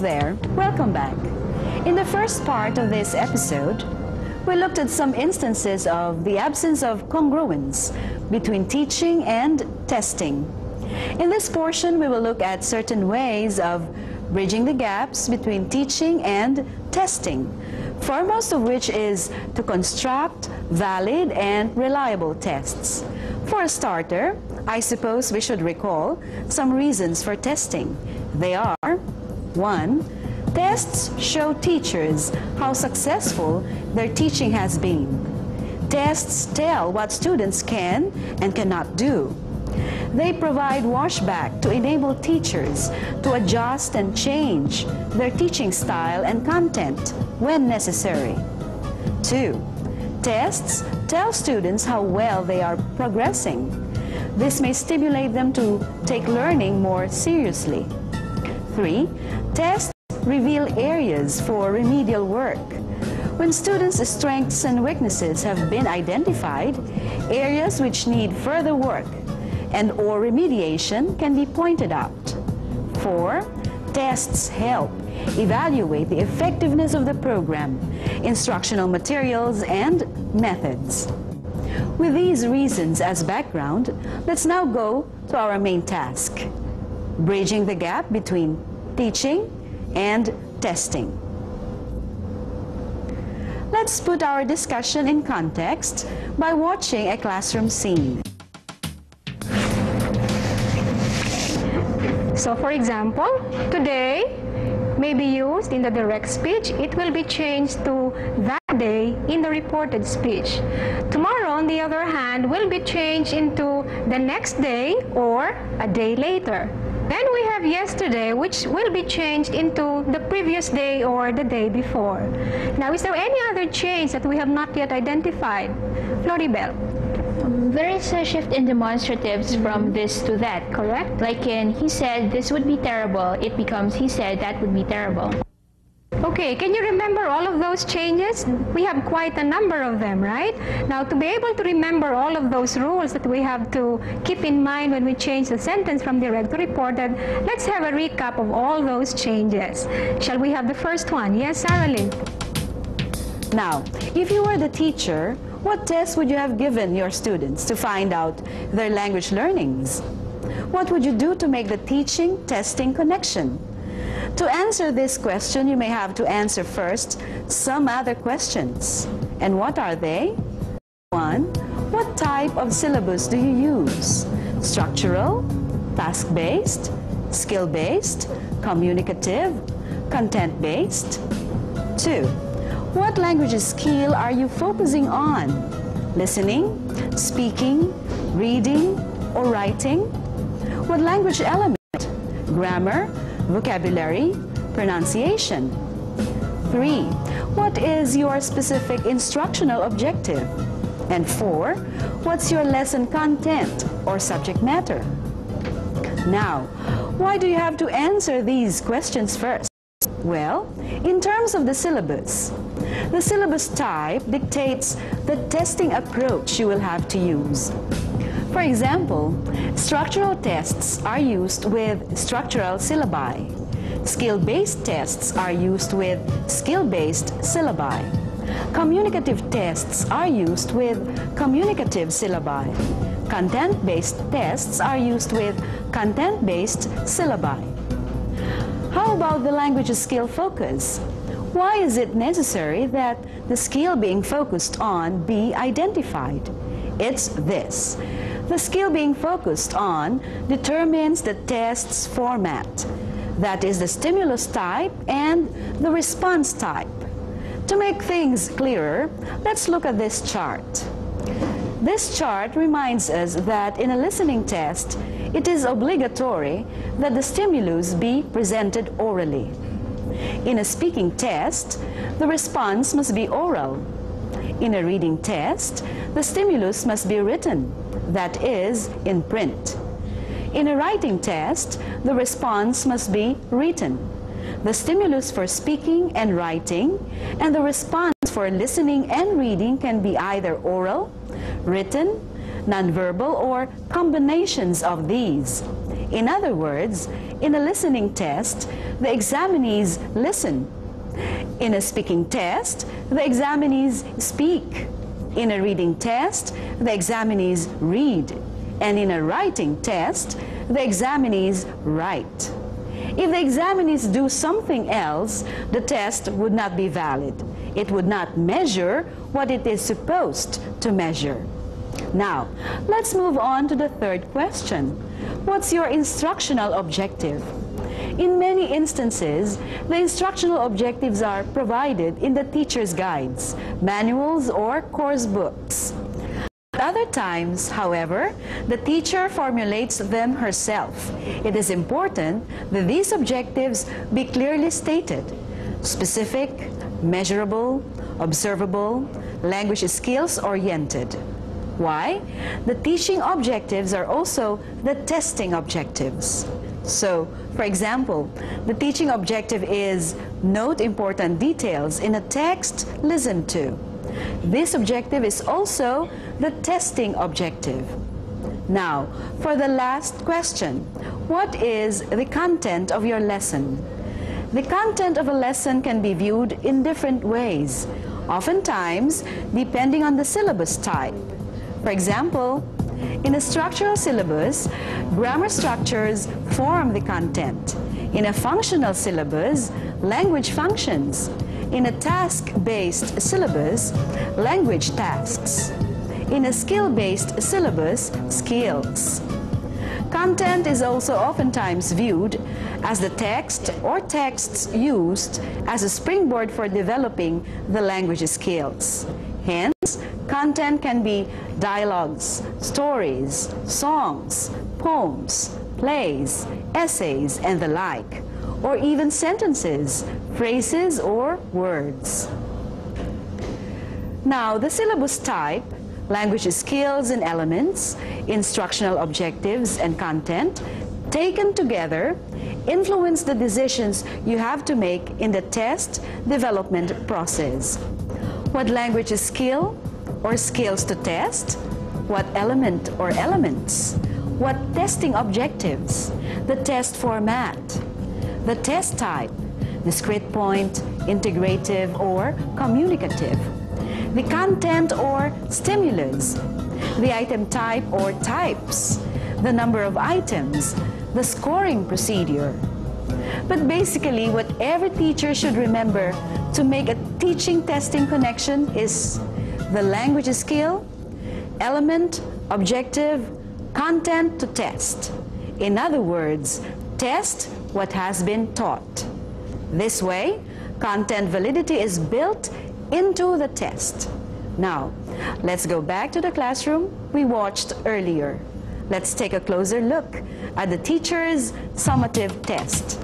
there, welcome back. In the first part of this episode, we looked at some instances of the absence of congruence between teaching and testing. In this portion, we will look at certain ways of bridging the gaps between teaching and testing, foremost of which is to construct valid and reliable tests. For a starter, I suppose we should recall some reasons for testing. They are: 1. Tests show teachers how successful their teaching has been. Tests tell what students can and cannot do. They provide washback to enable teachers to adjust and change their teaching style and content when necessary. 2. Tests tell students how well they are progressing. This may stimulate them to take learning more seriously. 3. Tests reveal areas for remedial work. When students' strengths and weaknesses have been identified, areas which need further work and/or remediation can be pointed out. 4. Tests help evaluate the effectiveness of the program, instructional materials, and methods. With these reasons as background, let's now go to our main task: bridging the gap between teaching and testing. Let's put our discussion in context by watching a classroom scene. So for example, today may be used in the direct speech. It will be changed to that day in the reported speech. Tomorrow, on the other hand, will be changed into the next day or a day later. Then we have yesterday, which will be changed into the previous day or the day before. Now, is there any other change that we have not yet identified? Floribel. There is a shift in demonstratives from this to that. Correct? Like in he said this would be terrible, it becomes he said that would be terrible. Okay, can you remember all of those changes? We have quite a number of them, right? Now, to be able to remember all of those rules that we have to keep in mind when we change the sentence from direct to reported, let's have a recap of all those changes. Shall we have the first one? Yes, Sarah Lynn. Now, if you were the teacher, what test would you have given your students to find out their language learnings? What would you do to make the teaching-testing connection? To answer this question, you may have to answer first some other questions. And what are they? 1. What type of syllabus do you use? Structural, task-based, skill-based, communicative, content-based? 2. What language skill are you focusing on? Listening, speaking, reading, or writing? What language element? Grammar, vocabulary, pronunciation? 3. What is your specific instructional objective? And 4. What's your lesson content or subject matter? Now, why do you have to answer these questions first? Well, in terms of the syllabus type dictates the testing approach you will have to use. For example, structural tests are used with structural syllabi. Skill-based tests are used with skill-based syllabi. Communicative tests are used with communicative syllabi. Content-based tests are used with content-based syllabi. How about the language skill focus? Why is it necessary that the skill being focused on be identified? It's this. The skill being focused on determines the test's format. That is the stimulus type and the response type. To make things clearer, let's look at this chart. This chart reminds us that in a listening test, it is obligatory that the stimulus be presented orally. In a speaking test, the response must be oral. In a reading test, the stimulus must be written, that is, in print. In a writing test, the response must be written. The stimulus for speaking and writing and the response for listening and reading can be either oral, written, nonverbal, or combinations of these. In other words, In a listening test, the examinees listen. In a speaking test, the examinees speak. In a reading test, the examinees read. And in a writing test, the examinees write. If the examinees do something else, the test would not be valid. It would not measure what it is supposed to measure. Now, let's move on to the third question. What's your instructional objective? In many instances, the instructional objectives are provided in the teacher's guides, manuals, or course books. At other times, however, the teacher formulates them herself. It is important that these objectives be clearly stated: specific, measurable, observable, language skills-oriented. Why? The teaching objectives are also the testing objectives. So, for example, the teaching objective is note important details in a text listened to. This objective is also the testing objective. Now, for the last question, what is the content of your lesson? The content of a lesson can be viewed in different ways, oftentimes depending on the syllabus type. For example, in a structural syllabus, grammar structures form the content. In a functional syllabus, language functions. In a task-based syllabus, language tasks. In a skill-based syllabus, skills. Content is also oftentimes viewed as the text or texts used as a springboard for developing the language skills. Hence, content can be dialogues, stories, songs, poems, plays, essays, and the like, or even sentences, phrases, or words. Now, the syllabus type, language skills and elements, instructional objectives and content, taken together, influence the decisions you have to make in the test development process. What language skill or skills to test? What element or elements? What testing objectives? The test format. The test type, discrete point, integrative, or communicative. The content or stimulus. The item type or types. The number of items. The scoring procedure. But basically, what every teacher should remember to make a teaching-testing connection is the language skill, element, objective, content to test. In other words, test what has been taught. This way, content validity is built into the test. Now, let's go back to the classroom we watched earlier. Let's take a closer look at the teacher's summative test.